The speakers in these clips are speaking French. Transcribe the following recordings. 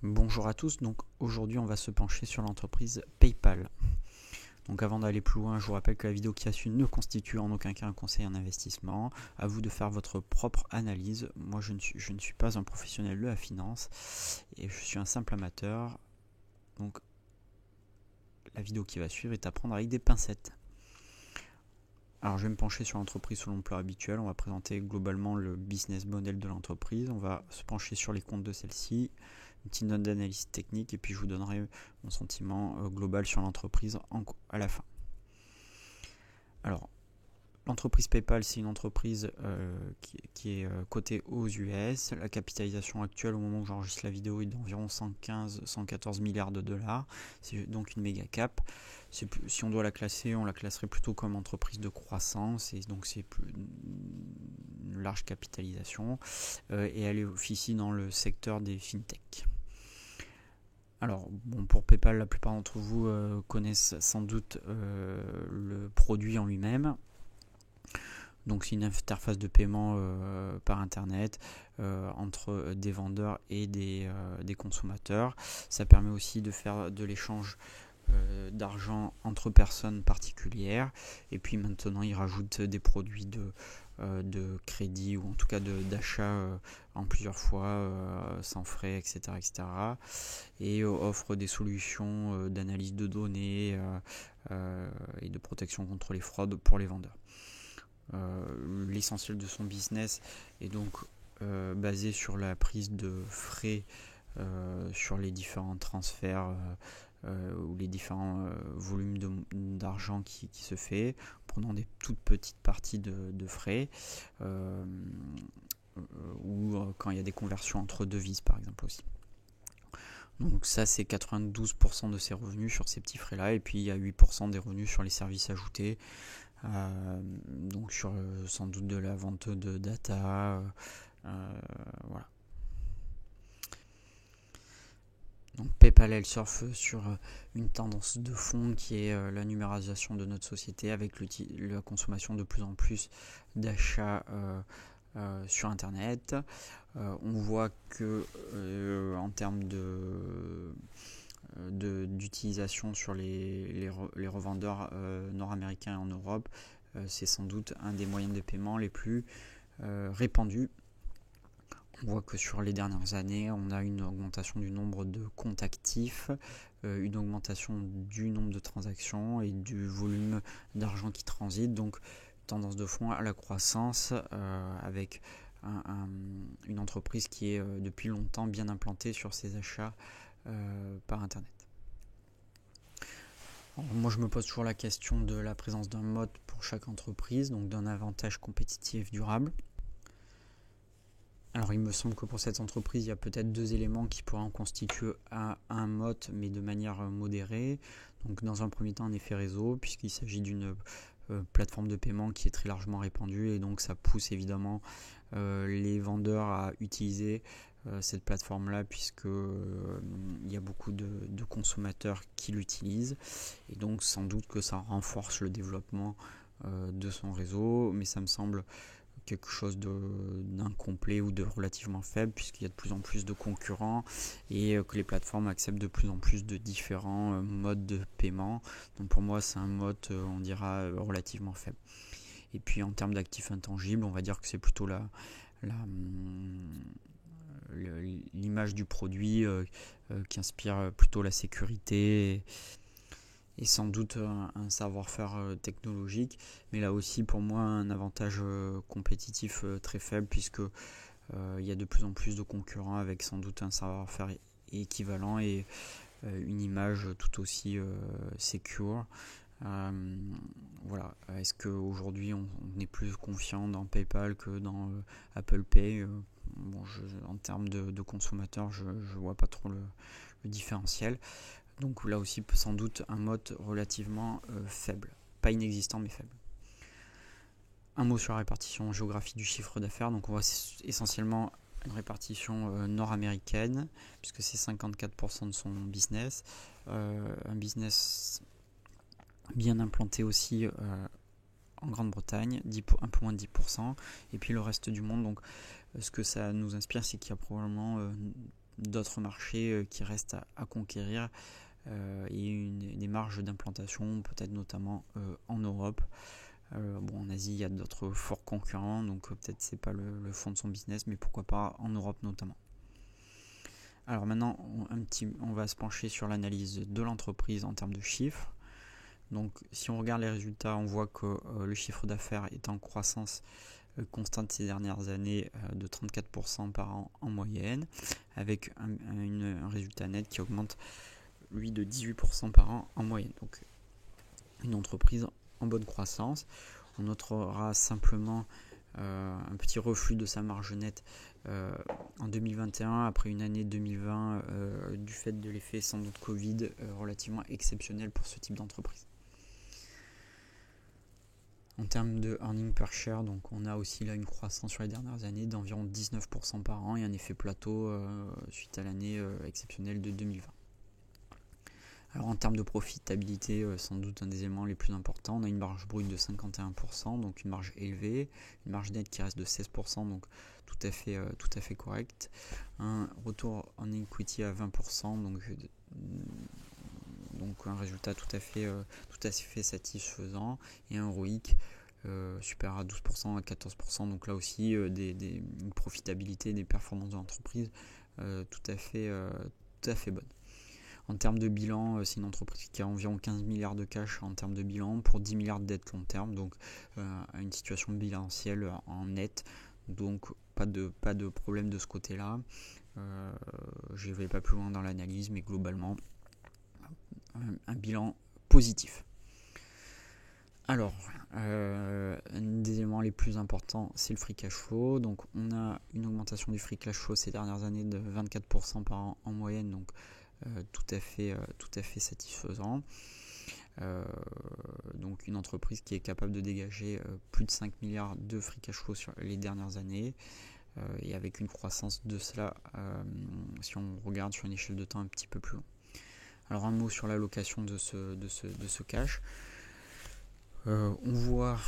Bonjour à tous, donc aujourd'hui on va se pencher sur l'entreprise PayPal. Donc avant d'aller plus loin, je vous rappelle que la vidéo qui a suivi ne constitue en aucun cas un conseil en investissement. À vous de faire votre propre analyse. Moi je ne suis pas un professionnel de la finance et je suis un simple amateur. Donc la vidéo qui va suivre est à prendre avec des pincettes. Alors je vais me pencher sur l'entreprise selon le plan habituel. On va présenter globalement le business model de l'entreprise. On va se pencher sur les comptes de celle-ci, une petite note d'analyse technique et puis je vous donnerai mon sentiment global sur l'entreprise à la fin. Alors, l'entreprise PayPal, c'est une entreprise qui est cotée aux US. La capitalisation actuelle au moment où j'enregistre la vidéo est d'environ 114 milliards de dollars. C'est donc une méga cap. Si on doit la classer, on la classerait plutôt comme entreprise de croissance. Et donc c'est une large capitalisation. Et elle officie dans le secteur des fintech. Alors, bon, pour PayPal, la plupart d'entre vous connaissent sans doute le produit en lui-même. Donc c'est une interface de paiement par internet entre des vendeurs et des consommateurs. Ça permet aussi de faire de l'échange d'argent entre personnes particulières. Et puis maintenant, il rajoute des produits de crédit ou en tout cas d'achat en plusieurs fois sans frais, etc. etc. Et offre des solutions d'analyse de données et de protection contre les fraudes pour les vendeurs. L'essentiel de son business est donc basé sur la prise de frais sur les différents transferts ou les différents volumes d'argent qui se fait, prenant des toutes petites parties de frais ou quand il y a des conversions entre devises par exemple aussi. Donc ça c'est 92% de ses revenus sur ces petits frais là, et puis il y a 8% des revenus sur les services ajoutés. Donc sur sans doute de la vente de data, voilà. Donc PayPal elle surfe sur une tendance de fond qui est la numérisation de notre société avec la consommation de plus en plus d'achats sur internet. On voit que en termes d'utilisation sur les revendeurs nord-américains en Europe, c'est sans doute un des moyens de paiement les plus répandus. On voit que sur les dernières années, on a une augmentation du nombre de comptes actifs, une augmentation du nombre de transactions et du volume d'argent qui transite. Donc tendance de fond à la croissance avec une entreprise qui est depuis longtemps bien implantée sur ses achats par internet. Alors, moi je me pose toujours la question de la présence d'un mode pour chaque entreprise, donc d'un avantage compétitif durable. Alors il me semble que pour cette entreprise, il y a peut-être deux éléments qui pourraient en constituer un mode, mais de manière modérée. Donc dans un premier temps, un effet réseau, puisqu'il s'agit d'une plateforme de paiement qui est très largement répandue, et donc ça pousse évidemment les vendeurs à utiliser cette plateforme-là, puisque il y a beaucoup de consommateurs qui l'utilisent, et donc sans doute que ça renforce le développement de son réseau, mais ça me semble quelque chose d'incomplet ou de relativement faible, puisqu'il y a de plus en plus de concurrents et que les plateformes acceptent de plus en plus de différents modes de paiement. Donc pour moi c'est un mode on dira relativement faible. Et puis en termes d'actifs intangibles, on va dire que c'est plutôt l'image du produit qui inspire plutôt la sécurité et sans doute un savoir-faire technologique, mais là aussi pour moi un avantage compétitif très faible, puisque il y a de plus en plus de concurrents avec sans doute un savoir-faire équivalent et une image tout aussi secure. Voilà. Est-ce qu'aujourd'hui on est plus confiant dans PayPal que dans Apple Pay? Bon, en termes de consommateurs, je vois pas trop le différentiel. Donc là aussi sans doute un mode relativement faible, pas inexistant mais faible. Un mot sur la répartition géographique du chiffre d'affaires. Donc on voit essentiellement une répartition nord-américaine, puisque c'est 54% de son business. Un business bien implanté aussi en Grande-Bretagne, un peu moins de 10%, et puis le reste du monde. Donc ce que ça nous inspire, c'est qu'il y a probablement d'autres marchés qui restent à conquérir et des marges d'implantation, peut-être notamment en Europe. En Asie, il y a d'autres forts concurrents, donc peut-être c'est pas le fond de son business, mais pourquoi pas en Europe notamment. Alors maintenant, on va se pencher sur l'analyse de l'entreprise en termes de chiffres. Donc si on regarde les résultats, on voit que le chiffre d'affaires est en croissance constante ces dernières années de 34% par an en moyenne, avec un résultat net qui augmente lui de 18% par an en moyenne. Donc une entreprise en bonne croissance. On notera simplement un petit reflux de sa marge nette en 2021 après une année 2020 du fait de l'effet sans doute Covid relativement exceptionnel pour ce type d'entreprise. En termes de earning per share, donc on a aussi là une croissance sur les dernières années d'environ 19% par an et un effet plateau suite à l'année exceptionnelle de 2020. Alors en termes de profitabilité, sans doute un des éléments les plus importants, on a une marge brute de 51%, donc une marge élevée, une marge nette qui reste de 16%, donc tout à fait correct. Un retour en equity à 20%, donc un résultat tout à fait satisfaisant, et un ROIC supérieur à 12% à 14%, donc là aussi une profitabilité, des performances de l'entreprise tout à fait bonnes. En termes de bilan, c'est une entreprise qui a environ 15 milliards de cash en termes de bilan pour 10 milliards de dettes long terme, donc une situation bilancielle en net, donc pas de problème de ce côté-là. Je ne vais pas plus loin dans l'analyse, mais globalement, un bilan positif. Alors, un des éléments les plus importants, c'est le free cash flow. Donc, on a une augmentation du free cash flow ces dernières années de 24% par an en moyenne, donc tout à fait satisfaisant. Donc une entreprise qui est capable de dégager plus de 5 milliards de free cash flow sur les dernières années et avec une croissance de cela si on regarde sur une échelle de temps un petit peu plus long. Alors un mot sur l'allocation de ce cash. On voit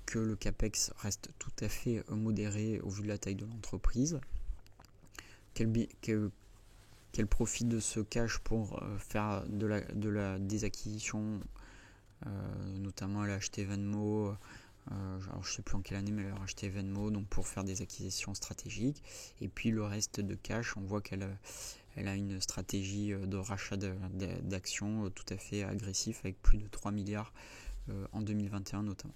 que le capex reste tout à fait modéré au vu de la taille de l'entreprise. Qu'elle profite de ce cash pour faire des acquisitions, notamment elle a acheté Venmo, alors je ne sais plus en quelle année, mais elle a acheté Venmo, donc pour faire des acquisitions stratégiques. Et puis le reste de cash, on voit qu'elle a une stratégie de rachat d'actions tout à fait agressif avec plus de 3 milliards en 2021 notamment.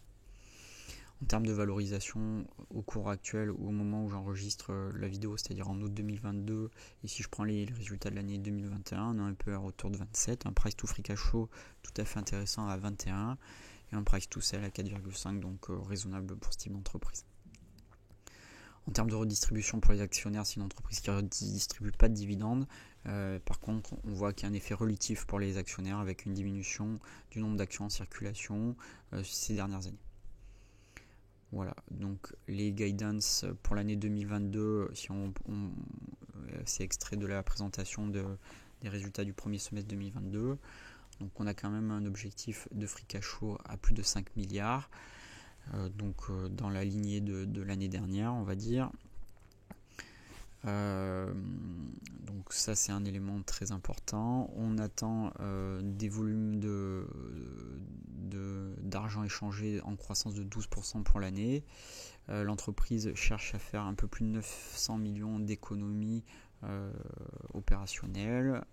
En termes de valorisation, au cours actuel ou au moment où j'enregistre la vidéo, c'est-à-dire en août 2022, et si je prends les résultats de l'année 2021, on a un peu un retour de 27, un price to free cash flow tout à fait intéressant à 21 et un price to sell à 4,5, donc raisonnable pour ce type d'entreprise. En termes de redistribution pour les actionnaires, c'est une entreprise qui ne redistribue pas de dividendes. Par contre, on voit qu'il y a un effet relatif pour les actionnaires avec une diminution du nombre d'actions en circulation ces dernières années. Voilà, donc les guidance pour l'année 2022, si c'est extrait de la présentation des résultats du premier semestre 2022. Donc on a quand même un objectif de free cash flow à plus de 5 milliards, dans la lignée de l'année dernière, on va dire. Donc ça c'est un élément très important. On attend des volumes d'argent échangé en croissance de 12% pour l'année. L'entreprise cherche à faire un peu plus de 900 millions d'économies opérationnelles.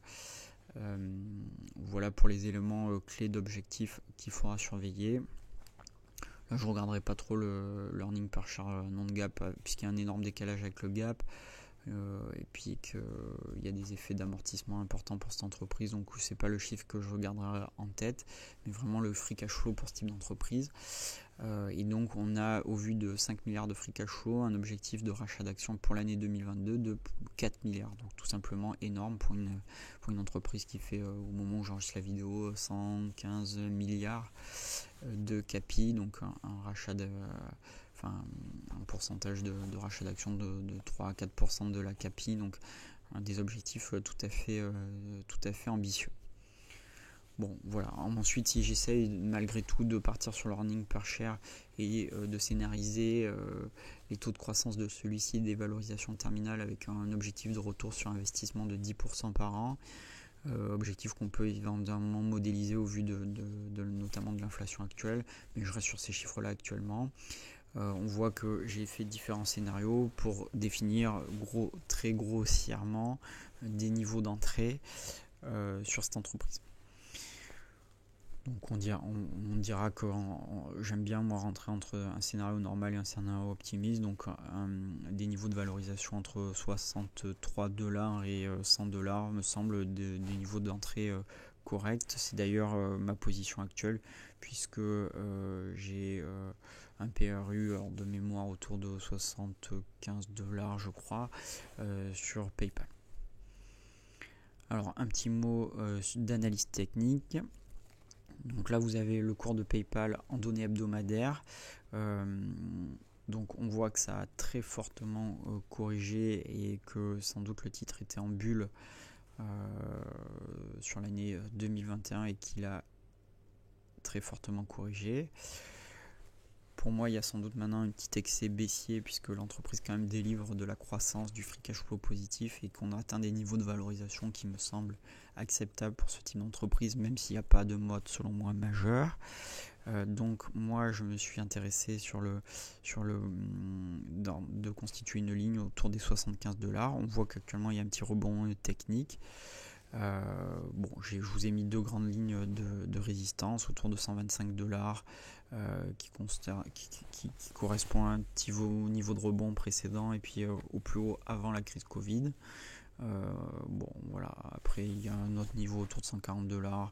Voilà pour les éléments clés d'objectifs qu'il faudra surveiller. Là, je ne regarderai pas trop le earning per share non-GAAP puisqu'il y a un énorme décalage avec le GAAP. Et puis qu'il y a des effets d'amortissement importants pour cette entreprise, donc c'est pas le chiffre que je regarderai en tête, mais vraiment le free cash flow pour ce type d'entreprise. Et donc on a, au vu de 5 milliards de free cash flow, un objectif de rachat d'actions pour l'année 2022 de 4 milliards, donc tout simplement énorme pour une entreprise qui fait au moment où j'enregistre la vidéo 115 milliards de capi, donc un rachat un pourcentage de rachat d'actions de 3 à 4% de la CAPI, donc des objectifs tout à fait ambitieux. Bon, voilà. Ensuite, si j'essaye malgré tout de partir sur l'earning per share et de scénariser les taux de croissance de celui-ci, des valorisations terminales avec un objectif de retour sur investissement de 10% par an, objectif qu'on peut éventuellement modéliser au vu notamment de l'inflation actuelle, mais je reste sur ces chiffres-là actuellement. On voit que j'ai fait différents scénarios pour définir très grossièrement des niveaux d'entrée sur cette entreprise. Donc on dira que j'aime bien moi rentrer entre un scénario normal et un scénario optimiste, donc des niveaux de valorisation entre 63 $ et 100 $ me semble des niveaux d'entrée corrects. C'est d'ailleurs ma position actuelle, puisque j'ai un PRU de mémoire autour de 75 $ je crois sur PayPal. Alors un petit mot d'analyse technique. Donc là, vous avez le cours de PayPal en données hebdomadaires. Donc on voit que ça a très fortement corrigé et que sans doute le titre était en bulle sur l'année 2021 et qu'il a très fortement corrigé. Pour moi, il y a sans doute maintenant un petit excès baissier puisque l'entreprise quand même délivre de la croissance, du free cash flow positif et qu'on a atteint des niveaux de valorisation qui me semblent acceptables pour ce type d'entreprise, même s'il n'y a pas de mode selon moi majeur. Donc moi, je me suis intéressé de constituer une ligne autour des 75 $. On voit qu'actuellement il y a un petit rebond technique. Je vous ai mis deux grandes lignes de résistance autour de 125 $ qui correspond à un petit niveau de rebond précédent et puis au plus haut avant la crise Covid. Après il y a un autre niveau autour de 140 $.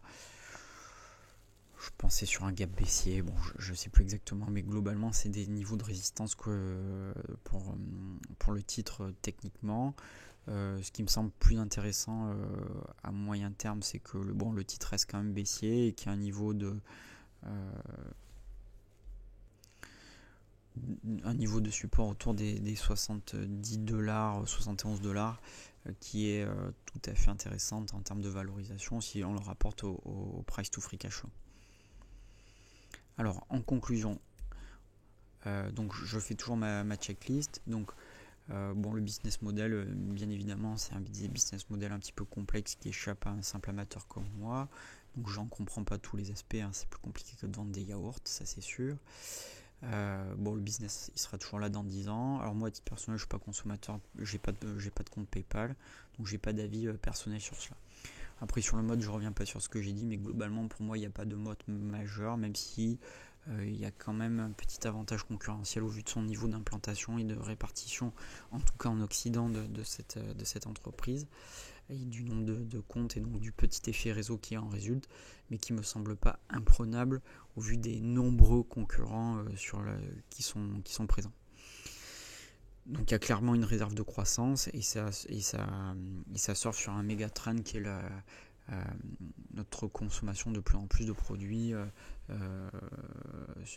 Je pensais sur un gap baissier, je ne sais plus exactement, mais globalement c'est des niveaux de résistance pour le titre techniquement. Ce qui me semble plus intéressant à moyen terme, c'est que le titre reste quand même baissier et qu'il y a un niveau de support autour des 70 $, 71 $ qui est tout à fait intéressante en termes de valorisation si on le rapporte au price to free cash flow. Alors en conclusion, donc je fais toujours ma checklist. Donc le business model, bien évidemment, c'est un business model un petit peu complexe qui échappe à un simple amateur comme moi. Donc j'en comprends pas tous les aspects, c'est plus compliqué que de vendre des yaourts, ça c'est sûr. Le business il sera toujours là dans 10 ans. Alors moi à titre personnel, je suis pas consommateur, j'ai pas de compte PayPal, donc j'ai pas d'avis personnel sur cela. Après sur le mode, je reviens pas sur ce que j'ai dit, mais globalement pour moi il n'y a pas de mode majeur, même si il y a quand même un petit avantage concurrentiel au vu de son niveau d'implantation et de répartition, en tout cas en Occident, de cette entreprise, et du nombre de comptes et donc du petit effet réseau qui en résulte, mais qui ne me semble pas imprenable au vu des nombreux concurrents qui sont présents. Donc il y a clairement une réserve de croissance et ça sort sur un méga trend qui est notre consommation de plus en plus de produits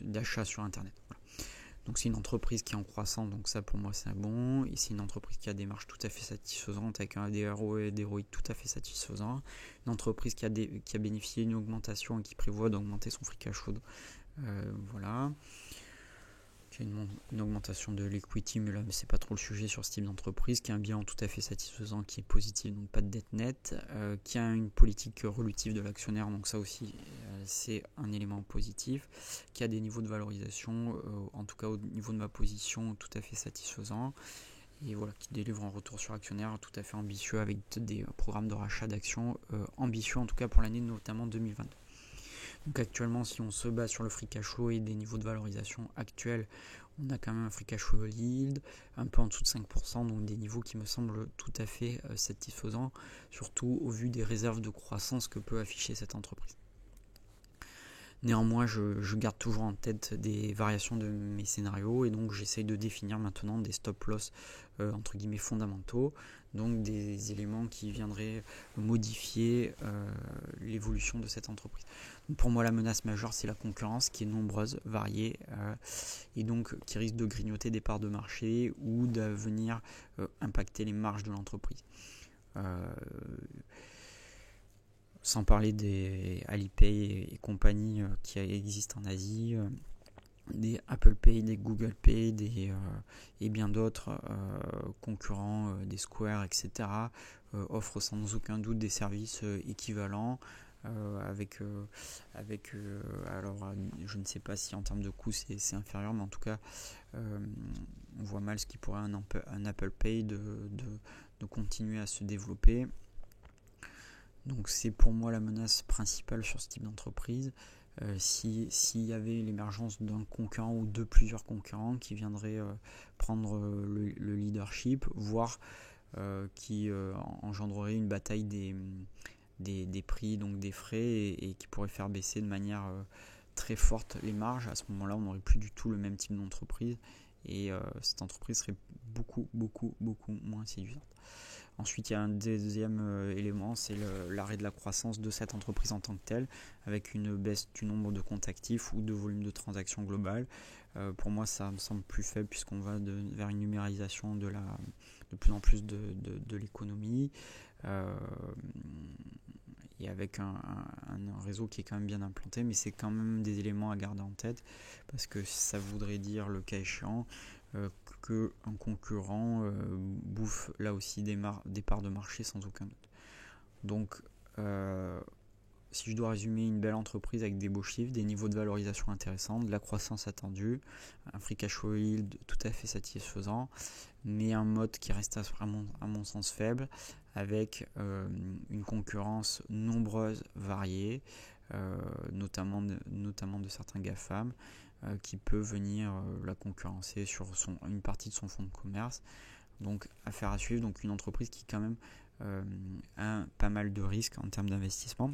d'achat sur internet. Voilà. Donc c'est une entreprise qui est en croissance, donc ça pour moi c'est bon, et c'est une entreprise qui a des marges tout à fait satisfaisantes avec des ROE et des ROI tout à fait satisfaisants, une entreprise qui a bénéficié d'une augmentation et qui prévoit d'augmenter son free cash flow, voilà. Qui a une augmentation de l'equity, mais là c'est pas trop le sujet sur ce type d'entreprise, qui a un bilan tout à fait satisfaisant, qui est positif, donc pas de dette nette, qui a une politique relutive de l'actionnaire, donc ça aussi c'est un élément positif, qui a des niveaux de valorisation, en tout cas au niveau de ma position, tout à fait satisfaisant, et voilà, qui délivre un retour sur actionnaire tout à fait ambitieux avec des programmes de rachat d'actions ambitieux, en tout cas pour l'année notamment 2022. Donc actuellement, si on se base sur le free cash flow et des niveaux de valorisation actuels, on a quand même un free cash flow yield un peu en dessous de 5%, donc des niveaux qui me semblent tout à fait satisfaisants, surtout au vu des réserves de croissance que peut afficher cette entreprise. Néanmoins, je garde toujours en tête des variations de mes scénarios et donc j'essaye de définir maintenant des stop-loss entre guillemets fondamentaux, donc des éléments qui viendraient modifier l'évolution de cette entreprise. Donc pour moi, la menace majeure, c'est la concurrence qui est nombreuse, variée et donc qui risque de grignoter des parts de marché ou de venir impacter les marges de l'entreprise. sans parler des Alipay et compagnie qui existent en Asie, des Apple Pay, des Google Pay, et bien d'autres concurrents, des Square, etc., offrent sans aucun doute des services équivalents. Alors je ne sais pas si en termes de coût c'est inférieur, mais en tout cas on voit mal ce qui pourrait un Apple Pay de continuer à se développer. Donc c'est pour moi la menace principale sur ce type d'entreprise. S'il y avait l'émergence d'un concurrent ou de plusieurs concurrents qui viendraient prendre le leadership, voire qui engendrerait une bataille des prix, donc des frais, et qui pourrait faire baisser de manière très forte les marges. À ce moment-là, on n'aurait plus du tout le même type d'entreprise, et cette entreprise serait beaucoup moins séduisante. Ensuite, il y a un deuxième élément, c'est l'arrêt de la croissance de cette entreprise en tant que telle, avec une baisse du nombre de comptes actifs ou de volume de transactions globales. Pour moi, ça me semble plus faible puisqu'on va vers une numérisation de plus en plus de l'économie. Et avec un réseau qui est quand même bien implanté, mais c'est quand même des éléments à garder en tête, parce que ça voudrait dire, le cas échéant, qu'un concurrent bouffe là aussi des parts de marché sans aucun doute. Donc si je dois résumer, une belle entreprise avec des beaux chiffres, des niveaux de valorisation intéressants, de la croissance attendue, un free cash flow yield tout à fait satisfaisant, mais un mode qui reste à mon sens faible, avec une concurrence nombreuse, variée, notamment de certains GAFAM, qui peut venir la concurrencer sur une partie de son fonds de commerce. Donc affaire à suivre, donc une entreprise qui quand même a pas mal de risques en termes d'investissement,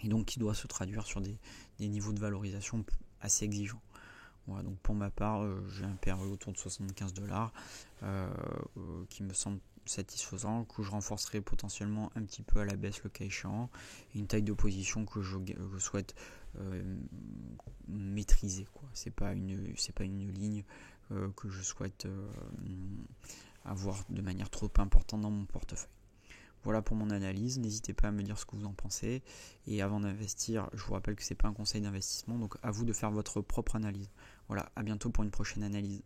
et donc qui doit se traduire sur des niveaux de valorisation assez exigeants. Voilà, donc pour ma part, j'ai un PRE autour de $75 qui me semble satisfaisant, que je renforcerai potentiellement un petit peu à la baisse le cas échéant, et une taille de position que je souhaite maîtriser, quoi. C'est pas une ligne que je souhaite avoir de manière trop importante dans mon portefeuille. Voilà pour mon analyse, n'hésitez pas à me dire ce que vous en pensez, et avant d'investir, je vous rappelle que c'est pas un conseil d'investissement, donc à vous de faire votre propre analyse. Voilà, à bientôt pour une prochaine analyse.